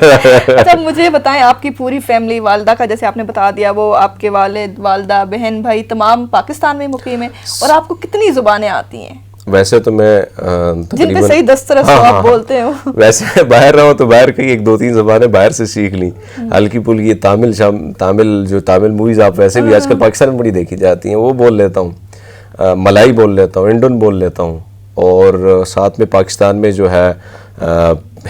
اچھا مجھے بتائیں آپ کی پوری فیملی، والدہ کا جیسے آپ نے بتا دیا، وہ آپ کے والد والدہ بہن بھائی تمام پاکستان میں مقیم ہیں، اور آپ کو کتنی زبانیں آتی ہیں؟ ویسے تو میں جن پہ صحیح دسترس ہو آپ بولتے ہو. ویسے باہر رہا ہوں تو باہر کی 1-2-3 زبانیں باہر سے سیکھ لیں، ہلکی پھلکی. تامل موویز آپ ویسے بھی آج کل پاکستان میں بڑی دیکھی جاتی ہیں، وہ بول لیتا ہوں. ملائی بول لیتا ہوں، انڈون بول لیتا ہوں، اور ساتھ میں پاکستان میں جو ہے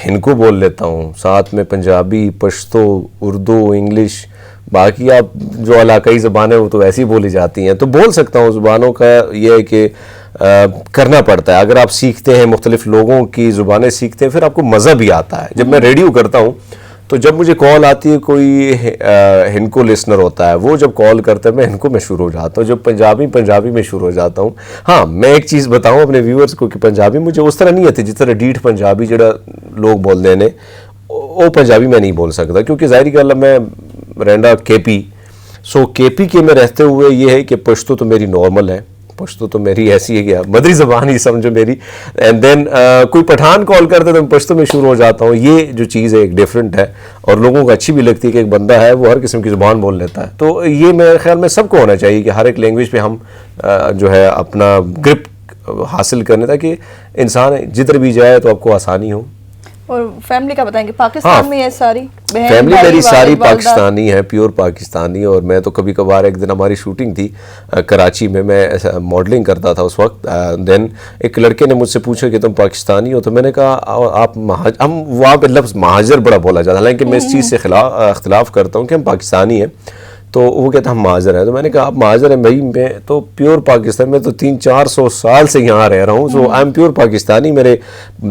ہندکو بول لیتا ہوں، ساتھ میں پنجابی، پشتو، اردو، انگلش. باقی آپ جو علاقائی زبانیں وہ تو ایسی بولی جاتی ہیں، تو بول سکتا ہوں. زبانوں کا یہ ہے کہ کرنا پڑتا ہے. اگر آپ سیکھتے ہیں، مختلف لوگوں کی زبانیں سیکھتے ہیں، پھر آپ کو مزہ بھی آتا ہے. جب میں ریڈیو کرتا ہوں تو جب مجھے کال آتی ہے، کوئی ہندکو لسنر ہوتا ہے، وہ جب کال کرتا ہے میں ہندکو میں شروع ہو جاتا ہوں، جب پنجابی میں شروع ہو جاتا ہوں. ہاں میں ایک چیز بتاؤں اپنے ویورز کو کہ پنجابی مجھے اس طرح نہیں آتی جس طرح ڈیٹھ پنجابی جڑا لوگ بول دے نے، وہ پنجابی میں نہیں بول سکتا، کیونکہ ظاہری گل ہے میں رہندا کے پی. سو کے پی کے میں رہتے ہوئے یہ ہے کہ پشتو تو میری نارمل ہے، پشتو تو میری ایسی ہے کہ مدری زبان ہی سمجھو میری. اینڈ دین کوئی پٹھان کال کرتے تو میں پشتو میں شروع ہو جاتا ہوں. یہ جو چیز ہے ایک ڈیفرنٹ ہے، اور لوگوں کو اچھی بھی لگتی ہے کہ ایک بندہ ہے وہ ہر قسم کی زبان بول لیتا ہے. تو یہ میرے خیال میں سب کو ہونا چاہیے کہ ہر ایک لینگویج پہ ہم جو ہے اپنا گرپ حاصل کرنے، تاکہ انسان جدھر بھی جائے تو آپ کو آسانی ہو. اور فیملی کا بتائیں گے پاکستان میں یہ ساری فیملی میری ساری پاکستانی ہے، پیور پاکستانی. اور میں تو کبھی کبھار، ایک دن ہماری شوٹنگ تھی کراچی میں ماڈلنگ کرتا تھا اس وقت. دین ایک لڑکے نے مجھ سے پوچھا کہ تم پاکستانی ہو؟ تو میں نے کہا آپ ہم وہاں پہ لفظ مہاجر بڑا بولا جاتا ہے، حالانکہ میں اس چیز سے اختلاف کرتا ہوں کہ ہم پاکستانی ہیں. تو وہ کہتا ہم مہاجر ہیں. تو میں نے کہا آپ مہاجر ہیں بھائی، میں تو پیور پاکستان میں تو 300-400 سال سے یہاں رہ رہا ہوں. سو آئی ایم پیور پاکستانی. میرے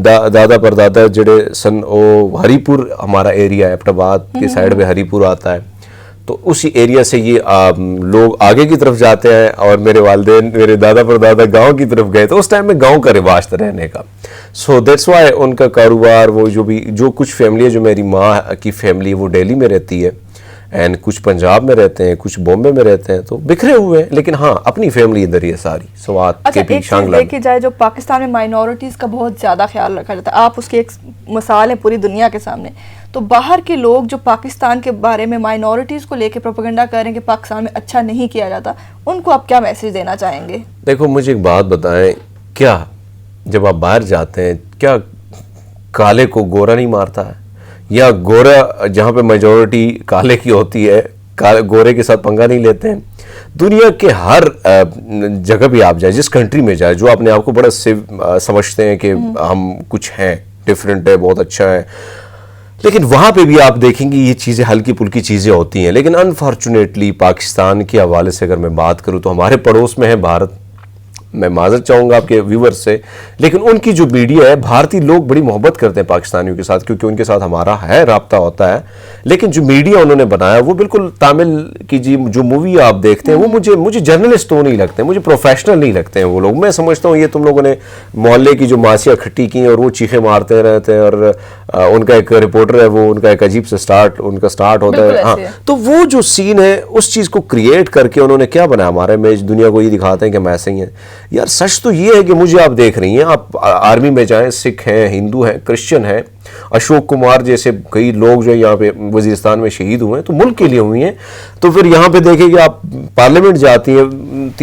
دادا پردادا جڑے سن وہ ہری پور ہمارا ایریا ہے، اپنا آباد کے سائڈ میں ہری پور آتا ہے، تو اسی ایریا سے یہ لوگ آگے کی طرف جاتے ہیں. اور میرے والدین، میرے دادا پردادا گاؤں کی طرف گئے، تو اس ٹائم میں گاؤں کا رواج تھا رہنے کا. سو دیٹس وائی ان کا کاروبار، وہ جو کچھ فیملی ہے، جو میری ماں کی فیملی وہ دہلی میں رہتی ہے، اینڈ کچھ پنجاب میں رہتے ہیں، کچھ بامبے میں رہتے ہیں، تو بکھرے ہوئے ہیں. لیکن ہاں اپنی فیملی ادھر ہی ہے ساری. سوات کے پی شانگلہ. دیکھی جائے جو پاکستان میں مائنورٹیز کا بہت زیادہ خیال رکھا جاتا ہے، آپ اس کی ایک مثال ہے پوری دنیا کے سامنے. تو باہر کے لوگ جو پاکستان کے بارے میں مائنورٹیز کو لے کے پروپیگنڈا کر رہے ہیں کہ پاکستان میں اچھا نہیں کیا جاتا، ان کو آپ کیا میسج دینا چاہیں گے؟ دیکھو مجھے ایک بات بتائیں، کیا جب آپ باہر جاتے ہیں کیا کالے کو گورا نہیں مارتا ہے؟ یا گورا جہاں پہ میجورٹی کالے کی ہوتی ہے، گورے کے ساتھ پنگا نہیں لیتے ہیں؟ دنیا کے ہر جگہ بھی آپ جائیں، جس کنٹری میں جائیں، جو اپنے آپ کو بڑا سمجھتے ہیں کہ ہم کچھ ہیں، ڈیفرنٹ ہے، بہت اچھا ہے، لیکن وہاں پہ بھی آپ دیکھیں گے یہ چیزیں ہلکی پھلکی چیزیں ہوتی ہیں. لیکن انفارچونیٹلی پاکستان کے حوالے سے اگر میں بات کروں تو ہمارے پڑوس میں ہے بھارت. میں معذرت چاہوں گا آپ کے ویورز سے، لیکن ان کی جو میڈیا ہے، بھارتی لوگ بڑی محبت کرتے ہیں پاکستانیوں کے ساتھ، کیونکہ ان کے ساتھ ہمارا ہے رابطہ ہوتا ہے. لیکن جو میڈیا انہوں نے بنایا وہ بالکل تامل کی جو مووی آپ دیکھتے ہیں، وہ مجھے جرنلسٹ تو نہیں لگتے، مجھے پروفیشنل نہیں لگتے ہیں وہ لوگ. میں سمجھتا ہوں یہ تم لوگوں نے محلے کی جو ماسیاں کھٹی کی ہیں اور وہ چیخیں مارتے رہتے ہیں، اور ان کا ایک رپورٹر ہے، وہ ان کا ایک عجیب سے ان کا سٹارٹ ہوتا ہے. ہاں تو وہ جو سین ہے اس چیز کو کریٹ کر کے انہوں نے کیا بنایا، ہمارا امیج دنیا کو یہ دکھاتے ہیں کہ ہم ایسے ہی ہیں. یار سچ تو یہ ہے کہ مجھے آپ دیکھ رہی ہیں، آپ آرمی میں جائیں، سکھ ہیں، ہندو ہیں، کرسچن ہیں، اشوک کمار جیسے کئی لوگ جو یہاں پہ وزیرستان میں شہید ہوئے ہیں تو ملک کے لیے ہوئی ہیں. تو پھر یہاں پہ دیکھیں کہ آپ پارلیمنٹ جاتی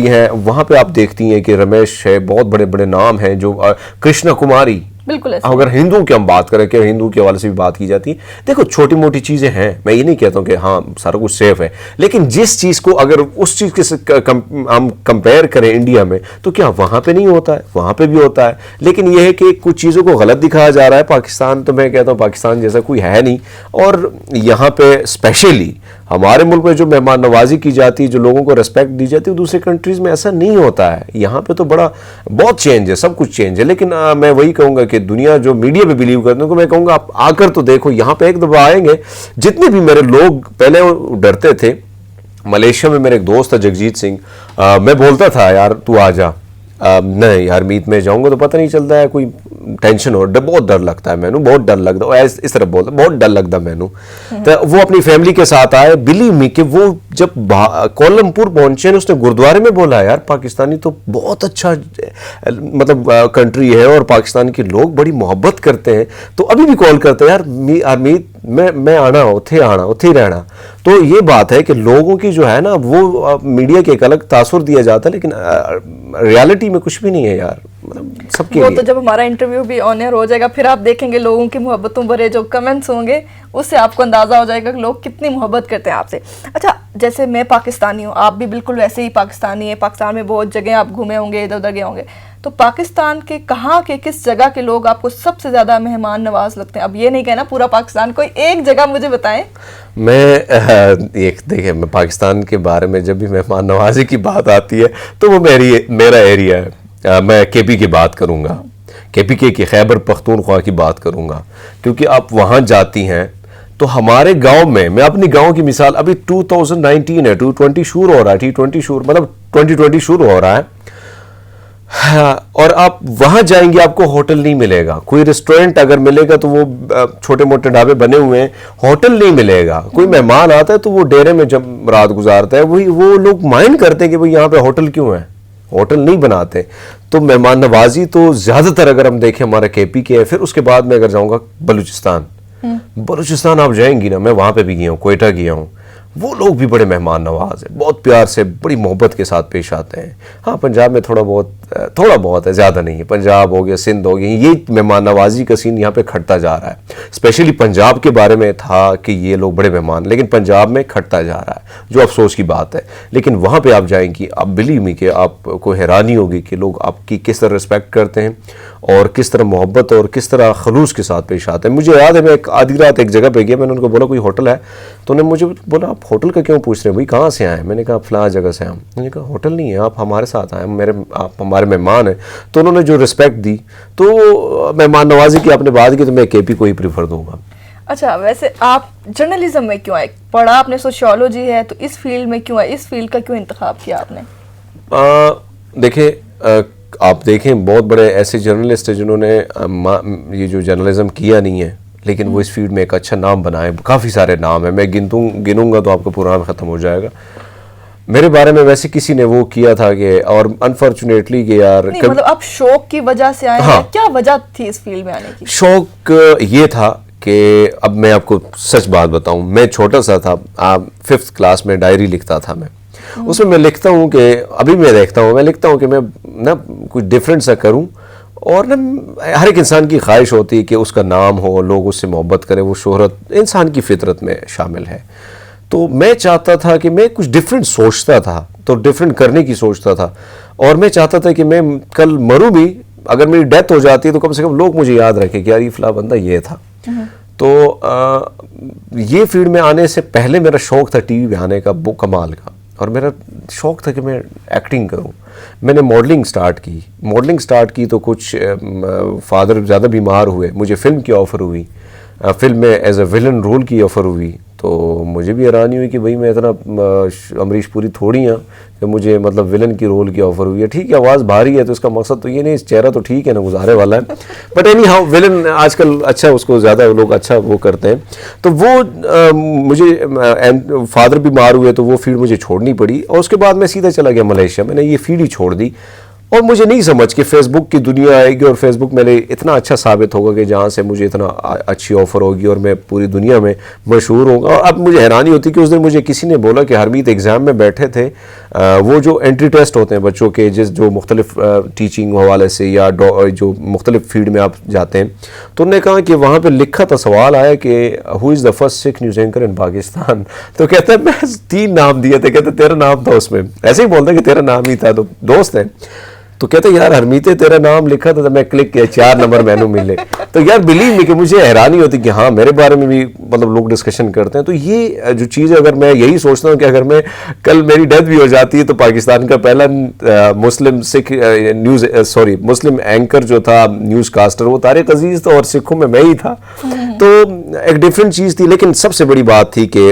ہیں، وہاں پہ آپ دیکھتی ہیں کہ رمیش ہے، بہت بڑے بڑے نام ہیں، جو کرشنا کماری. بالکل اگر ہندوؤں کی ہم بات کریں کہ ہندو کے حوالے سے بھی بات کی جاتی ہے، دیکھو چھوٹی موٹی چیزیں ہیں، میں یہ نہیں کہتا ہوں کہ ہاں سارا کچھ سیف ہے، لیکن جس چیز کو اگر اس چیز کے ہم کمپیئر کریں انڈیا میں، تو کیا وہاں پہ نہیں ہوتا ہے؟ وہاں پہ بھی ہوتا ہے. لیکن یہ ہے کہ کچھ چیزوں کو غلط دکھایا جا رہا ہے. پاکستان تو میں کہتا ہوں پاکستان جیسا کوئی ہے نہیں. اور یہاں پہ اسپیشلی ہمارے ملک میں جو مہمان نوازی کی جاتی ہے، جو لوگوں کو ریسپیکٹ دی جاتی ہے، دوسرے کنٹریز میں ایسا نہیں ہوتا ہے. یہاں پہ تو بہت چینج ہے، سب کچھ چینج ہے. لیکن میں وہی کہوں گا کہ دنیا جو میڈیا پہ بلیو کرتے ہیں، میں کہوں گا آپ آ کر تو دیکھو. یہاں پہ ایک دفعہ آئیں گے، جتنے بھی میرے لوگ پہلے ڈرتے تھے. ملیشیا میں میرے ایک دوست تھا جگجیت سنگھ، میں بولتا تھا یار تو آ جا، نہیں یار میت میں جاؤں گا تو پتہ نہیں چلتا ہے، کوئی ٹینشن ہو، بہت ڈر لگتا ہے مینو، بہت ڈر لگتا ہے، اس طرح بولتا بہت ڈر لگتا مینو. تو وہ اپنی فیملی کے ساتھ آئے. بلیو می کہ وہ جب کولمپور پہنچے، اس نے گردوارے میں بولا یار پاکستانی تو بہت اچھا مطلب کنٹری ہے، اور پاکستان کے لوگ بڑی محبت کرتے ہیں. تو ابھی بھی کال کرتے ہیں یار میت میں آنا اتھے ہی رہنا. تو یہ بات ہے کہ لوگوں کی جو ہے نا وہ میڈیا کے ایک الگ تاثر دیا جاتا ہے لیکن ریالٹی میں کچھ بھی نہیں ہے یار, مطلب سب کے وہ لیے. تو جب ہمارا انٹرویو بھی آن ایئر ہو جائے گا پھر آپ دیکھیں گے لوگوں کی محبتوں بھرے جو کمنٹس ہوں گے, اس سے آپ کو اندازہ ہو جائے گا کہ لوگ کتنی محبت کرتے ہیں آپ سے. اچھا جیسے میں پاکستانی ہوں, آپ بھی بالکل ویسے ہی پاکستانی ہیں, پاکستان میں بہت جگہیں آپ گھومے ہوں گے, ادھر ادھر گئے ہوں گے, تو پاکستان کے کہاں کے کس جگہ کے لوگ آپ کو سب سے زیادہ مہمان نواز لگتے ہیں؟ اب یہ نہیں کہنا پورا پاکستان, کوئی ایک جگہ مجھے بتائیں. میں دیکھیں, میں پاکستان کے بارے میں جب بھی مہمان نوازی کی بات آتی ہے تو وہ میرا ایریا ہے. میں کے پی کی بات کروں گا, کے پی کے خیبر پختونخوا کی بات کروں گا, کیونکہ آپ وہاں جاتی ہیں تو ہمارے گاؤں میں اپنی گاؤں کی مثال, ابھی 2019 ہے, 2020 شروع ہو رہا ہے, T20 شروع, مطلب 2020 شروع ہو رہا ہے, اور آپ وہاں جائیں گے آپ کو ہوٹل نہیں ملے گا. کوئی ریسٹورنٹ اگر ملے گا تو وہ چھوٹے موٹے ڈھابے بنے ہوئے ہیں, ہوٹل نہیں ملے گا. کوئی مہمان آتا ہے تو وہ ڈیرے میں جب رات گزارتا ہے, وہ لوگ مائنڈ کرتے ہیں کہ بھئی یہاں پہ ہوٹل کیوں ہے, ہوٹل نہیں بناتے. تو مہمان نوازی تو زیادہ تر اگر ہم دیکھیں ہمارا کے پی کے ہے. پھر اس کے بعد میں اگر جاؤں گا بلوچستان آپ جائیں گی نا, میں وہاں پہ بھی گیا ہوں, کوئٹہ گیا ہوں, وہ لوگ بھی بڑے مہمان نواز ہیں, بہت پیار سے بڑی محبت کے ساتھ پیش آتے ہیں. ہاں پنجاب میں تھوڑا بہت ہے, زیادہ نہیں ہے. پنجاب ہو گیا, سندھ ہو گیا, یہ مہمان نوازی کا سین یہاں پہ کھٹتا جا رہا ہے. اسپیشلی پنجاب کے بارے میں تھا کہ یہ لوگ بڑے مہمان, لیکن پنجاب میں کھٹتا جا رہا ہے, جو افسوس کی بات ہے. لیکن وہاں پہ آپ جائیں گی, آپ بلیو می کہ آپ کو حیرانی ہوگی کہ لوگ آپ کی کس طرح رسپیکٹ کرتے ہیں اور کس طرح محبت اور کس طرح خلوص کے ساتھ پیش آتے ہیں. مجھے یاد ہے میں آدھی رات ایک جگہ پہ گیا, میں نے ان کو بولا کوئی ہوٹل ہے, تو انہوں نے مجھے بولا آپ ہوٹل کا کیوں پوچھ رہے ہیں بھائی, کہاں سے آئے ہیں؟ میں نے کہا فلاں جگہ سے. میں نے کہا ہوٹل نہیں ہے, آپ ہمارے ساتھ آئے ہیں, آپ ہمارے مہمان ہیں. تو انہوں نے جو رسپیکٹ دی, تو مہمان نوازی کی آپ نے بات کی, تو میں کے پی کو ہی پریفر دوں گا. اچھا ویسے آپ جرنلزم میں کیوں آئے؟ پڑھا آپ نے سوشیولوجی ہے, تو اس فیلڈ میں کیوں آئے, اس فیلڈ کا کیوں انتخاب کیا آپ نے؟ دیکھیں آپ دیکھیں بہت بڑے ایسے جرنلسٹ ہیں جنہوں نے یہ جو جرنلزم کیا نہیں ہے, لیکن وہ اس فیلڈ میں ایک اچھا نام بنائے. کافی سارے نام ہیں, میں گنوں گا تو آپ کا پورا نام ختم ہو جائے گا. میرے بارے میں ویسے کسی نے وہ کیا تھا کہ, اور انفارچونیٹلی کہ یار مطلب آپ شوق کی وجہ سے آئے ہیں, کیا وجہ تھی اس فیلڈ میں آنے کی؟ شوق یہ تھا کہ اب میں آپ کو سچ بات بتاؤں, میں چھوٹا سا تھا, 5th کلاس میں ڈائری لکھتا تھا. میں اس میں لکھتا ہوں کہ ابھی میں دیکھتا ہوں, میں لکھتا ہوں کہ میں نا کچھ ڈفرینٹ سا کروں, اور نا ہر ایک انسان کی خواہش ہوتی ہے کہ اس کا نام ہو, لوگ اس سے محبت کریں, وہ شہرت انسان کی فطرت میں شامل ہے. تو میں چاہتا تھا کہ میں کچھ ڈفرینٹ سوچتا تھا, تو ڈفرینٹ کرنے کی سوچتا تھا, اور میں چاہتا تھا کہ میں کل مروں بھی, اگر میری ڈیتھ ہو جاتی ہے تو کم سے کم لوگ مجھے یاد رکھیں کہ یار یہ فلاں بندہ یہ تھا. تو یہ فیلڈ میں آنے سے پہلے میرا شوق تھا ٹی وی پہ آنے کا کمال کا, اور میرا شوق تھا کہ میں ایکٹنگ کروں. میں نے ماڈلنگ سٹارٹ کی تو کچھ فادر زیادہ بیمار ہوئے, مجھے فلم کی آفر ہوئی, فلم میں ایز اے ویلن رول کی آفر ہوئی. تو مجھے بھی حیرانی ہوئی کہ بھئی میں اتنا امریش پوری تھوڑی ہاں کہ مجھے مطلب ویلن کی رول کی آفر ہوئی ہے. ٹھیک ہے آواز بھاری ہے تو اس کا مقصد تو یہ نہیں, چہرہ تو ٹھیک ہے نا گزارے والا ہے, بٹ اینی ہاؤ ویلن آج کل اچھا, اس کو زیادہ لوگ اچھا وہ کرتے ہیں. تو وہ مجھے فادر بیمار ہوئے تو وہ فیلڈ مجھے چھوڑنی پڑی, اور اس کے بعد میں سیدھا چلا گیا ملیشیا. میں نے یہ فیلڈ ہی چھوڑ دی, اور مجھے نہیں سمجھ کہ فیس بک کی دنیا آئے گی اور فیس بک میرے اتنا اچھا ثابت ہوگا کہ جہاں سے مجھے اتنا اچھی آفر ہوگی اور میں پوری دنیا میں مشہور ہوں گا. اور اب مجھے حیرانی ہوتی کہ اس دن مجھے کسی نے بولا کہ ہرمیت ایگزام میں بیٹھے تھے, وہ جو انٹری ٹیسٹ ہوتے ہیں بچوں کے, جو مختلف ٹیچنگ حوالے سے یا جو مختلف فیلڈ میں آپ جاتے ہیں, تو انہوں نے کہا کہ وہاں پہ لکھا تھا, سوال آیا کہ who is the first Sikh news anchor in Pakistan. تو کہتا ہے میں 3 نام دیے تھے, کہتے تیرا نام تھا اس میں, ایسے ہی بولتا کہ تیرا نام ہی تھا, تو دوست ہیں. تو کہتے یار ہرمیتے تیرا نام لکھا تھا, تو میں کلک کیا 4 نمبر میں نے ملے. تو یار بلیو می کہ مجھے حیرانی ہوتی کہ ہاں میرے بارے میں بھی مطلب لوگ ڈسکشن کرتے ہیں. تو یہ جو چیز ہے, اگر میں یہی سوچتا ہوں کہ اگر میں کل میری ڈیتھ بھی ہو جاتی ہے تو پاکستان کا پہلا مسلم اینکر جو تھا, نیوز کاسٹر, وہ طارق عزیز تھا, اور سکھوں میں ہی تھا. تو ایک ڈیفرنٹ چیز تھی, لیکن سب سے بڑی بات تھی کہ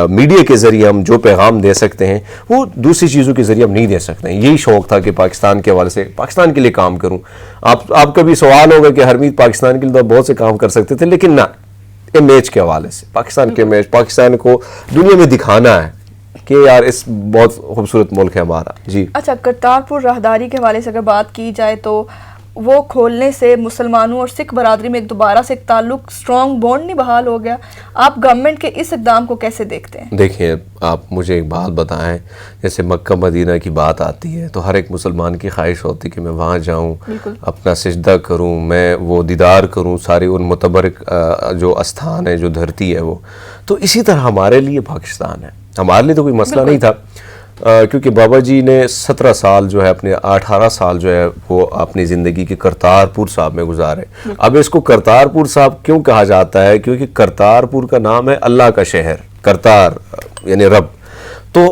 میڈیا کے ذریعے ہم جو پیغام دے سکتے ہیں وہ دوسری چیزوں کے ذریعے ہم نہیں دے سکتے ہیں. یہی شوق تھا کہ پاکستان کے حوالے سے پاکستان کے لیے کام کروں. آپ کا بھی سوال ہوگا کہ ہرمیت پاکستان کے لیے تو بہت سے کام کر سکتے تھے, لیکن نہ, امیج کے حوالے سے پاکستان کے امیج, پاکستان کو دنیا میں دکھانا ہے کہ یار اس بہت خوبصورت ملک ہے ہمارا. جی اچھا, کرتارپور راہداری کے حوالے سے اگر بات کی جائے تو وہ کھولنے سے مسلمانوں اور سکھ برادری میں دوبارہ سے ایک تعلق اسٹرانگ بانڈ نہیں بحال ہو گیا؟ آپ گورنمنٹ کے اس اقدام کو کیسے دیکھتے ہیں؟ دیکھیں آپ مجھے ایک بات بتائیں، جیسے مکہ مدینہ کی بات آتی ہے تو ہر ایک مسلمان کی خواہش ہوتی کہ میں وہاں جاؤں، اپنا سجدہ کروں، میں وہ دیدار کروں سارے ان متبرک جو استھان ہے، جو دھرتی ہے وہ. تو اسی طرح ہمارے لیے پاکستان ہے، ہمارے لیے تو کوئی مسئلہ نہیں تھا کیونکہ بابا جی نے 17 سال جو ہے اپنے 18 سال جو ہے وہ اپنی زندگی کے کرتارپور صاحب میں گزارے. اب اس کو کرتارپور صاحب کیوں کہا جاتا ہے؟ کیونکہ کرتارپور کا نام ہے اللہ کا شہر، کرتار یعنی رب. تو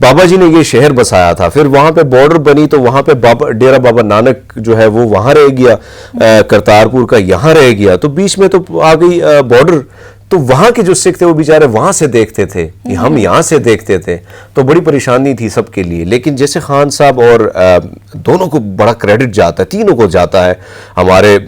بابا جی نے یہ شہر بسایا تھا، پھر وہاں پہ بارڈر بنی تو وہاں پہ ڈیرہ بابا نانک جو ہے وہ وہاں رہ گیا، کرتارپور کا یہاں رہ گیا، تو بیچ میں تو آ گئی بارڈر. تو وہاں کے جو سکھ تھے وہ بیچارے وہاں سے دیکھتے تھے، ہم یہاں سے دیکھتے تھے، تو بڑی پریشانی تھی سب کے لیے. لیکن جیسے خان صاحب اور دونوں کو بڑا کریڈٹ جاتا ہے، تینوں کو جاتا ہے، ہمارے